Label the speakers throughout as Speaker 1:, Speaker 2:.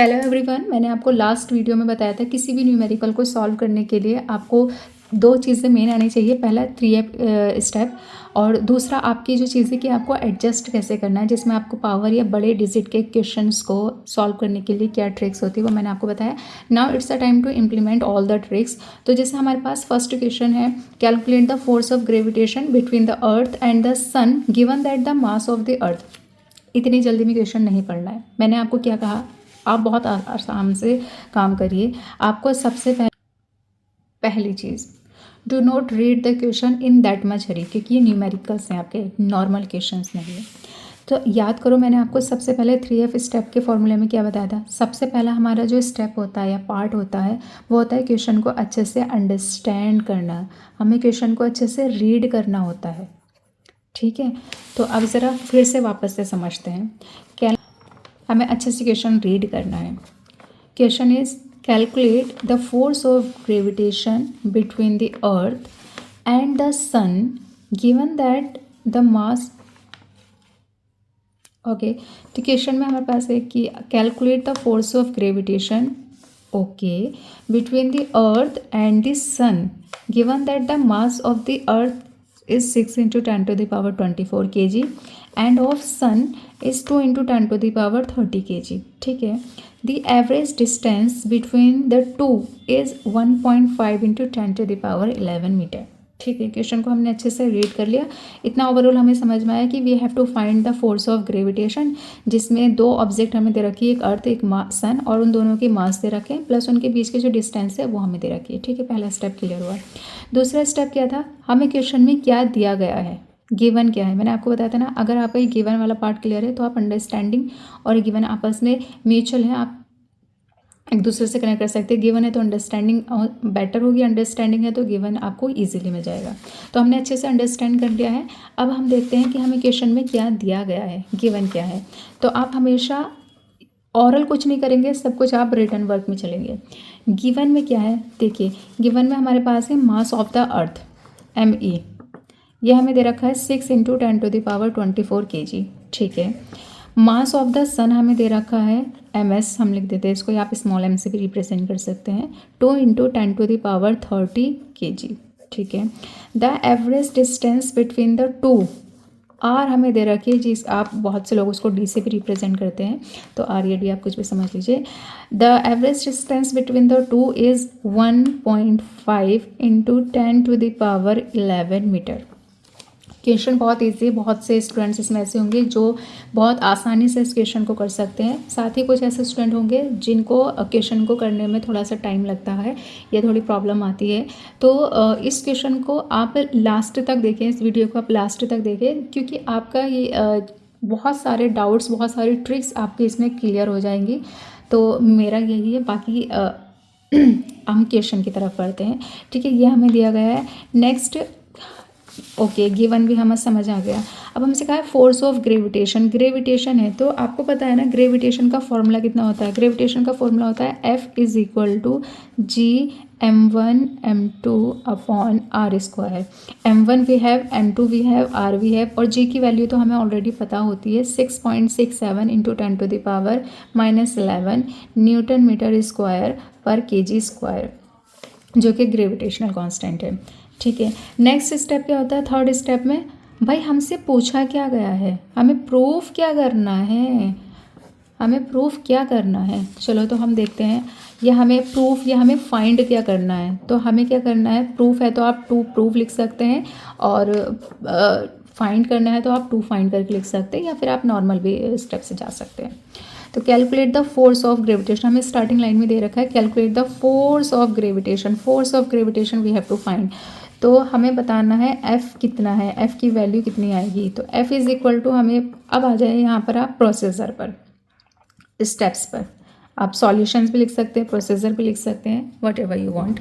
Speaker 1: Hello everyone, मैंने आपको last video में बताया था किसी भी न्यूमेरिकल को सॉल्व करने के लिए आपको दो चीज़ें मेन आनी चाहिए। पहला 3F स्टेप और दूसरा आपकी जो चीज़ें कि आपको एडजस्ट कैसे करना है, जिसमें आपको पावर या बड़े डिजिट के क्वेश्चंस को सॉल्व करने के लिए क्या ट्रिक्स होती है वो मैंने आपको बताया। Now it's a time to implement all the tricks. तो जैसे हमारे पास फर्स्ट क्वेश्चन है, calculate the force of gravitation between the earth and the sun given that the mass of the earth. इतनी जल्दी में क्वेश्चन नहीं पढ़ना है। मैंने आपको क्या कहा, आप बहुत आराम से काम करिए। आपको सबसे पहली चीज़, do not read the question in that much hurry, क्योंकि ये न्यूमेरिकल्स हैं, आपके नॉर्मल क्वेश्चंस नहीं है। तो याद करो, मैंने आपको सबसे पहले 3F स्टेप के फॉर्मूले में क्या बताया था। सबसे पहला हमारा जो स्टेप होता है या पार्ट होता है वो होता है क्वेश्चन को अच्छे से अंडरस्टैंड करना। हमें क्वेश्चन को अच्छे से रीड करना होता है, ठीक है। तो अब ज़रा फिर से वापस से समझते हैं। क्या हमें अच्छे से क्वेश्चन रीड करना है। Question is calculate the force of gravitation between the earth and the sun given that the mass. Okay, तो क्वेश्चन में हमारे पास है कि calculate the force of gravitation, okay, between the earth and the sun given that the mass of the earth is 6 into 10 to the power 24 kg and of sun is 2 into 10 to the power 30 kg, ठीक है। The average distance between the two is 1.5 into 10 to the power 11 metre, ठीक है। Question को हमने अच्छे से read कर लिया। इतना ओवरऑल हमें समझ में आया कि we have to find the force of gravitation, जिसमें दो ऑब्जेक्ट हमें दे रखी है, एक अर्थ एक सन, और उन दोनों के मास दे रखे हैं प्लस उनके बीच की जो डिस्टेंस है वो हमें दे रखी है, ठीक है। पहला स्टेप क्लियर हुआ। दूसरा स्टेप क्या था, हमें क्वेश्चन में क्या दिया गया है, गिवन क्या है। मैंने आपको बताया था ना, अगर आपका ये गिवन वाला पार्ट क्लियर है तो आप अंडरस्टैंडिंग और गिवन आपस में म्यूचुअल है, आप एक दूसरे से कनेक्ट कर सकते हैं। गिवन है तो अंडरस्टैंडिंग बेटर होगी, अंडरस्टैंडिंग है तो गिवन आपको इजीली मिल जाएगा। तो हमने अच्छे से अंडरस्टैंड कर लिया है। अब हम देखते हैं कि हमें क्वेश्चन में क्या दिया गया है, गिवन क्या है। तो आप हमेशा ऑरल कुछ नहीं करेंगे, सब कुछ आप रिटन वर्क में चलेंगे। गिवन में क्या है, देखिए गिवन में हमारे पास है mass of the earth ME, यह हमें दे रखा है 6 into 10 to the power 24 kg, ठीक है। मास ऑफ द सन हमें दे रखा है MS, हम लिख देते हैं इसको, या आप स्मॉल m से भी रिप्रेजेंट कर सकते हैं, 2 into 10 to the power 30 kg, ठीक है। The average distance between the two, R हमें दे रखी है, जिस आप बहुत से लोग उसको D से भी रिप्रेजेंट करते हैं, तो R या D आप कुछ भी समझ लीजिए। The average distance between the two is 1.5 into 10 to the power 11 metre. Question बहुत ईजी है, बहुत से स्टूडेंट्स इसमें ऐसे होंगे जो बहुत आसानी से इस क्वेश्चन को कर सकते हैं। साथ ही कुछ ऐसे स्टूडेंट होंगे जिनको क्वेश्चन को करने में थोड़ा सा टाइम लगता है या थोड़ी प्रॉब्लम आती है। तो इस क्वेश्चन को आप लास्ट तक देखें, इस वीडियो को आप लास्ट तक देखें, क्योंकि आपका ये बहुत सारे डाउट्स, बहुत सारी ट्रिक्स आपके इसमें क्लियर हो जाएंगी। तो मेरा यही है, बाकी हम क्वेश्चन की तरफ पढ़ते हैं, ठीक है। ये हमें दिया गया है। नेक्स्ट, ओके, गिवन भी हमें समझ आ गया। अब हमसे कहा है फोर्स ऑफ ग्रेविटेशन। ग्रेविटेशन है तो आपको पता है ना, ग्रेविटेशन का फॉर्मूला कितना होता है। ग्रेविटेशन का फॉर्मूला होता है F is equal to G(m1 m2 upon r square). m1 we have, m2 we have, r we have, और G की वैल्यू तो हमें ऑलरेडी पता होती है, 6.67 into 10 to the power -11 newton metre square पर kg स्क्वायर, जो कि ग्रेविटेशनल कांस्टेंट है, ठीक है। नेक्स्ट स्टेप क्या होता है, थर्ड स्टेप में भाई हमसे पूछा क्या गया है, हमें प्रूफ क्या करना है, हमें प्रूफ क्या करना है। चलो तो हम देखते हैं, या हमें प्रूफ या हमें फाइंड क्या करना है। तो हमें क्या करना है, प्रूफ है तो आप टू प्रूफ लिख सकते हैं, और फाइंड करना है तो आप टू फाइंड करके लिख सकते हैं, या फिर आप नॉर्मल भी स्टेप से जा सकते हैं। तो calculate the force of gravitation, हमें स्टार्टिंग लाइन में दे रखा है calculate the force of gravitation. Force of gravitation we have to find, तो हमें बताना है F कितना है, F की वैल्यू कितनी आएगी। तो F इज इक्वल टू, हमें अब आ जाए यहाँ पर आप प्रोसेसर पर, स्टेप्स पर, आप सॉल्यूशंस भी लिख सकते हैं, प्रोसेसर भी लिख सकते हैं, वट एवर यू वांट।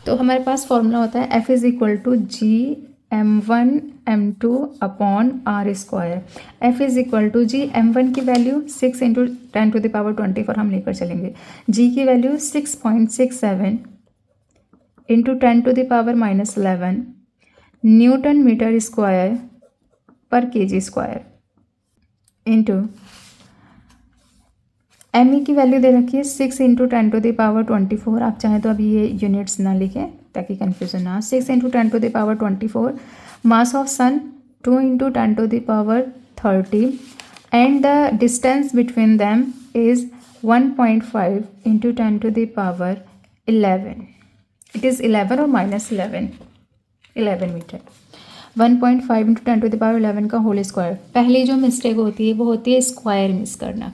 Speaker 1: तो हमारे पास फॉर्मूला होता है F is equal to G(m1 m2 upon r square). F is equal to G(m1) की value 6 into 10 to the power 24 हम लेकर चलेंगे, G की value 6.67 into 10 to the power -11 newton metre square पर kg square, into M E की value दे रखी है 6 into 10⁻24। आप चाहें तो अभी ये यूनिट्स ना लिखें ताकि कन्फ्यूजन ना हो। 6 into 10⁻24। Mass of sun 2 into 10⁻30 and the distance between them is 1.5 into 10⁻11। It is 11 और -11 मीटर। 1.5 इंटू 10⁻11 का होल स्क्वायर। पहली जो मिस्टेक होती है वो होती है स्क्वायर मिस करना।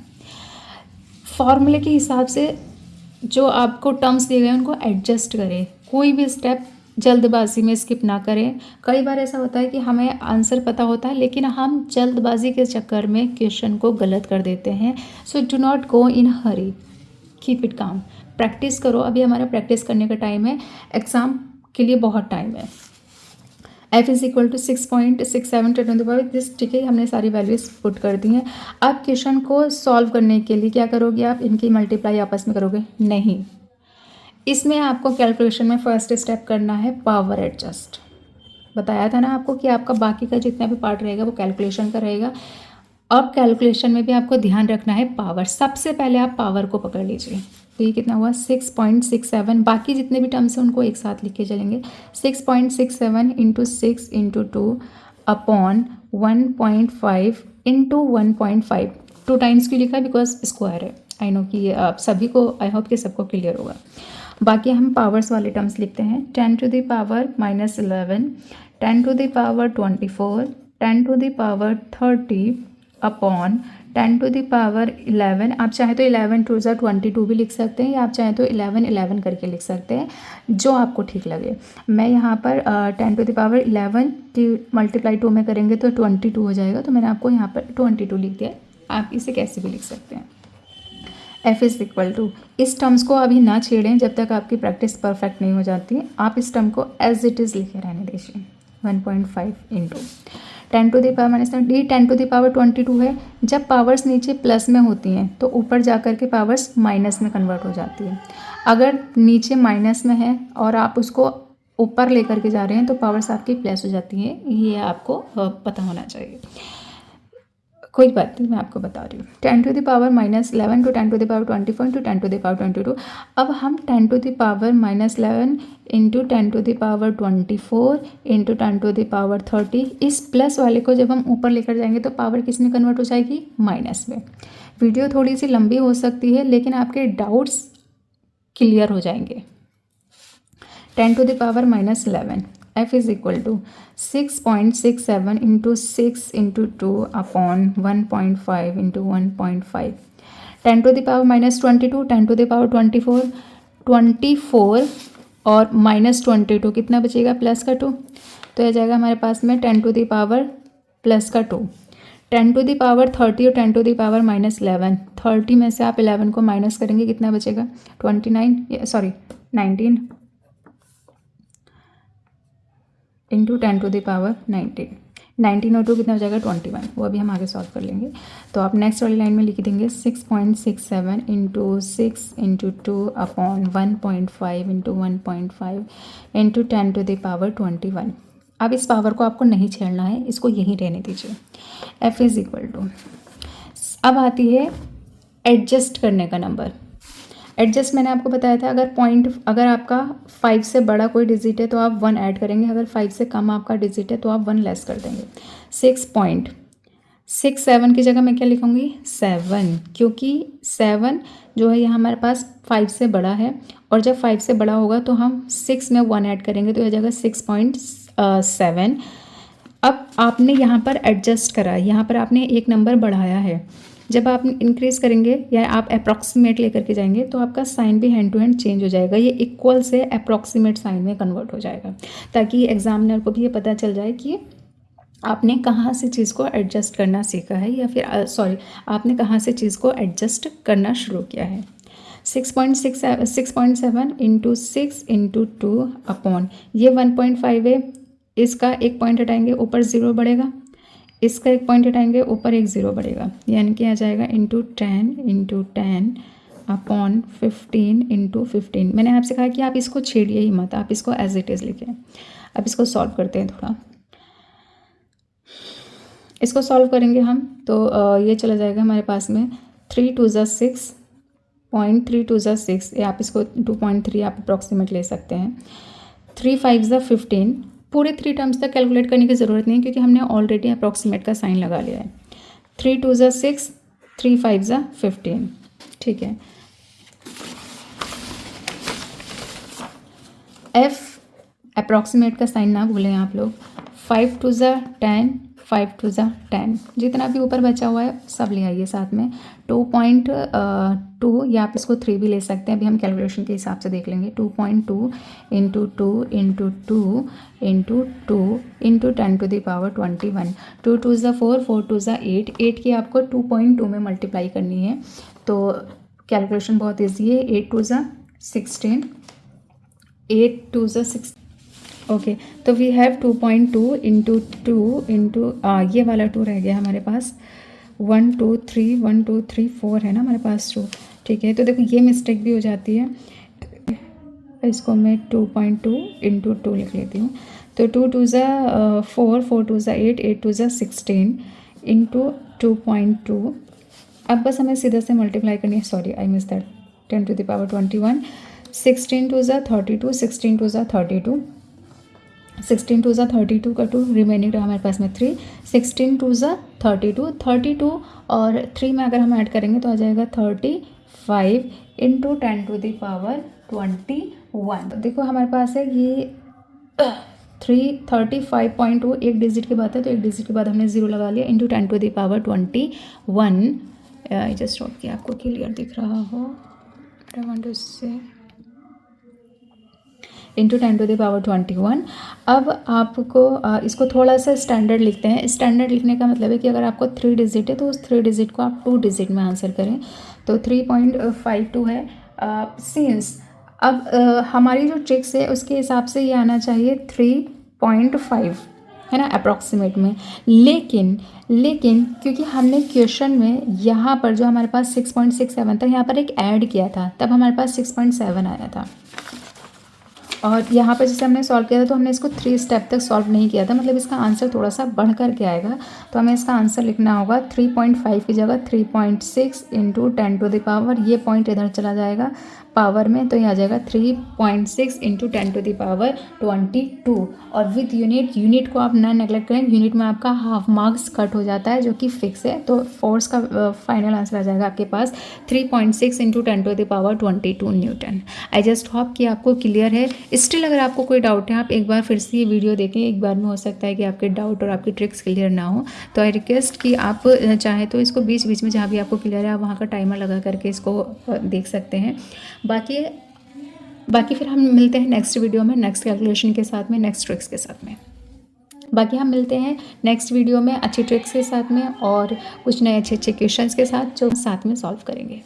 Speaker 1: फॉर्मूले के हिसाब से जो आपको टर्म्स दिए गए हैं उनको एडजस्ट करें, कोई भी स्टेप जल्दबाजी में स्किप ना करें। कई बार ऐसा होता है कि हमें आंसर पता होता है लेकिन हम जल्दबाजी के चक्कर में क्वेश्चन को गलत कर देते हैं। So do not go in Hari, keep it काम। प्रैक्टिस करो, अभी हमारा प्रैक्टिस करने का टाइम है, एग्ज़ाम के लिए बहुत टाइम है। f is equal to 6.67 10 to the power this, ठीक है, हमने सारी वैल्यूज पुट कर दी हैं। अब क्वेश्चन को सॉल्व करने के लिए क्या करोगे आप, इनकी मल्टीप्लाई आपस में करोगे नहीं, इसमें आपको कैलकुलेशन में फर्स्ट स्टेप करना है पावर एडजस्ट। बताया था ना आपको कि आपका बाकी का जितना भी पार्ट रहेगा वो कैलकुलेशन का रहेगा। अब कैलकुलेशन में भी आपको ध्यान रखना है पावर। सबसे पहले आप पावर को पकड़ लीजिए, तो ये कितना हुआ 6.67। बाकी जितने भी टर्म्स हैं उनको एक साथ लिख के चलेंगे। 6.67 into 6 into 2 upon 1.5 into 1.5। 2 times क्यों लिखा है, बिकॉज स्क्वायर है। आई नो कि ये आप सभी को, आई होप कि सबको क्लियर होगा। बाकी हम पावर्स वाले टर्म्स लिखते हैं। 10 to the power -11, 10 to the power 24, 10 to the power 30 upon 10 to the power 11। आप चाहे तो 11 टू 22 भी लिख सकते हैं, या आप चाहे तो 11 करके लिख सकते हैं, जो आपको ठीक लगे। मैं यहाँ पर 10 टू द पावर 11 की मल्टीप्लाई 2 में करेंगे तो 22 हो जाएगा, तो मैंने आपको यहाँ पर 22 लिख दिया। आप इसे कैसे भी लिख सकते हैं। f इज़ इक्वल टू, इस टर्म्स को अभी ना छेड़ें जब तक आपकी प्रैक्टिस परफेक्ट नहीं हो जाती। आप इस टर्म को एज इट इज़ लिखे रहने दीजिए। 1.5 into 10 to the power -10, 10 to the power 22 है। जब पावर्स नीचे प्लस में होती हैं तो ऊपर जा कर के पावर्स माइनस में कन्वर्ट हो जाती है। अगर नीचे माइनस में है और आप उसको ऊपर लेकर के जा रहे हैं तो पावर्स आपकी प्लस हो जाती हैं। ये आपको पता होना चाहिए। कोई बात नहीं, मैं आपको बता रही हूँ। 10 to the power -11 to 10 to the power 24 to 10 to the power 22। अब हम 10 to the power -11 into 10 to the power 24 into 10 to the power 30, इस प्लस वाले को जब हम ऊपर लेकर जाएंगे तो पावर किस में कन्वर्ट हो जाएगी, माइनस में। वीडियो थोड़ी सी लंबी हो सकती है लेकिन आपके डाउट्स क्लियर हो जाएंगे। 10 to the power -11, f is equal to 6.67 into 6 into 2 upon 1.5 into 1.5। 10 to the power -22, 10 to the power 24 और -22 कितना बचेगा, प्लस का 2, तो यह जाएगा हमारे पास में 10 टू द पावर प्लस का 2। 10 टू द पावर 30 और 10 टू द पावर -11, 30 में से आप 11 को माइनस करेंगे, कितना बचेगा 19 इंटू 10 टू द पावर 19 और 2 कितना हो जाएगा 21। वो अभी हम आगे सॉल्व कर लेंगे। तो आप नेक्स्ट वाली लाइन में लिख देंगे 6.67 into 6 into 2 upon 1.5 into 1.5 into 10 to the power 21। अब इस पावर को आपको नहीं छेड़ना है, इसको यहीं रहने दीजिए। f इज़ इक्वल टू, अब आती है एडजस्ट करने का नंबर। एडजस्ट मैंने आपको बताया था, अगर आपका 5 से बड़ा कोई डिजिट है तो आप 1 ऐड करेंगे, अगर 5 से कम आपका डिजिट है तो आप 1 लेस कर देंगे। 6.67 की जगह मैं क्या लिखूँगी 7, क्योंकि 7 जो है यहाँ हमारे पास 5 से बड़ा है, और जब 5 से बड़ा होगा तो हम 6 में 1 ऐड करेंगे तो यह जाएगा 6.7। अब आपने यहाँ पर एडजस्ट करा, यहाँ पर आपने एक नंबर बढ़ाया है। जब आप इंक्रीज़ करेंगे या आप अप्रॉक्सीमेट लेकर के जाएंगे तो आपका साइन भी हैंड टू हैंड चेंज हो जाएगा। ये इक्वल से अप्रॉक्सीमेट साइन में कन्वर्ट हो जाएगा, ताकि एग्जामिनर को भी ये पता चल जाए कि आपने कहाँ से चीज़ को एडजस्ट करना सीखा है, या फिर आपने कहाँ से चीज़ को एडजस्ट करना शुरू किया है। 6.7 इंटू 6 इंटू 2 अपॉन, ये 1.5 है, इसका एक पॉइंट हटाएंगे ऊपर 0 बढ़ेगा, इसका एक पॉइंट हटाएंगे ऊपर एक 0 बढ़ेगा, यानी कि आ जाएगा इंटू 10 अपॉन 15 इंटू 15। मैंने आपसे कहा कि आप इसको छेड़िए ही मत, आप इसको एज इट इज़ लिखें। अब इसको सॉल्व करते हैं थोड़ा। इसको सॉल्व करेंगे हम तो ये चला जाएगा हमारे पास में 3 2 ज़ा 6, 0.3 टू ज़ा 6, या आप इसको 2.3 आप अप्रॉक्सीमेट ले सकते हैं। 3 5 ज़ा 15, पूरे 3 टर्म्स तक कैलकुलेट करने की ज़रूरत नहीं क्योंकि हमने ऑलरेडी अप्रॉक्सीमेट का साइन लगा लिया है। 3 2 ज़ा 6, 3 5 ज़ा 15, ठीक है। F अप्रॉक्सीमेट का साइन ना भूलें आप लोग। 5 2 ज़ा 10, 5 2 ज़ा 10, जितना भी ऊपर बचा हुआ है सब ले आइए साथ में। 2.2, या आप इसको 3 भी ले सकते हैं, अभी हम कैलकुलेशन के हिसाब से देख लेंगे। 2.2 into 2 into 2 into 2 into 10 to the power 21। 2 2 ज़ा 4, 4 2 ज़ा 8, 8 की आपको 2.2 में मल्टीप्लाई करनी है, तो कैलकुलेशन बहुत ईजी है। 8 2 ज़ा 16, 8 2 ज़ा 6, ओके। तो वी हैव 2.2 इंटू 2 इंटू ये वाला 2 रह गया हमारे पास। 1 2 3 1 2 3 4 है ना हमारे पास 2, ठीक है। तो देखो ये मिस्टेक भी हो जाती है, इसको मैं 2.2 इंटू 2 लिख लेती हूँ। तो 2 2 ज़ा 4, 4 2 ज़ा 8, 8 2 ज़ा 16 इंटू 2.2। अब बस हमें सीधा से मल्टीप्लाई करनी है, sorry I miss that, 10 to the power 21। 16 2 ज़ा 32, 16 2 ज़ा 32, 16 2 ज़ा 32 का 2, रिमेनिंग रहा हमारे पास में 3। 16 2 ज़ा 32, 32 और 3 में अगर हम ऐड करेंगे तो आ जाएगा 35 इंटू 10 टू द पावर 21। देखो हमारे पास है ये 335.2, एक डिजिट के बाद है तो एक डिजिट के बाद हमने 0 लगा लिया, into 10 to the power 21। Just hope कि आपको क्लियर दिख रहा हो, I want to say into 10 to the power 21। अब आपको इसको थोड़ा सा स्टैंडर्ड लिखते हैं। स्टैंडर्ड लिखने का मतलब है कि अगर आपको 3 डिजिट है तो उस 3 डिजिट को आप 2 डिजिट में आंसर करें, तो 3.52 है। सिंस अब हमारी जो ट्रिक्स है उसके हिसाब से ये आना चाहिए 3.5, है ना, अप्रॉक्सीमेट में। लेकिन क्योंकि हमने क्वेश्चन में यहाँ पर जो हमारे पास 6.67 था, यहाँ पर एक ऐड किया था, तब हमारे पास 6.7 आया था। और यहाँ पर जैसे हमने सॉल्व किया था तो हमने इसको 3 स्टेप तक सॉल्व नहीं किया था, मतलब इसका आंसर थोड़ा सा बढ़ कर के आएगा। तो हमें इसका आंसर लिखना होगा 3.5 की जगह 3.6 इंटू 10 टू द पावर, ये पॉइंट इधर चला जाएगा पावर में, तो ये आ जाएगा 3.6 इंटू 10 टू द पावर 22। और विद यूनिट को आप ना नेगलेक्ट करें, यूनिट में आपका हाफ मार्क्स कट हो जाता है जो कि फिक्स है। तो फोर्स का फाइनल आंसर आ जाएगा आपके पास 3.6 into 10 to the power 22 newton. I just hope कि आपको क्लियर है। स्टिल अगर आपको कोई डाउट है आप एक बार फिर से ये वीडियो देखें, एक बार में हो सकता है कि आपके डाउट और आपकी ट्रिक्स क्लियर ना हो, तो आई रिक्वेस्ट कि आप चाहे तो इसको बीच बीच में जहाँ भी आपको क्लियर है आप वहाँ का टाइमर लगा करके इसको देख सकते हैं। बाकी फिर हम मिलते हैं नेक्स्ट वीडियो में, नेक्स्ट कैलकुलेशन के साथ में, नेक्स्ट ट्रिक्स के साथ में। बाकी हम मिलते हैं नेक्स्ट वीडियो में अच्छी ट्रिक्स के साथ में और कुछ नए अच्छे क्वेश्चंस के साथ जो साथ में सॉल्व करेंगे।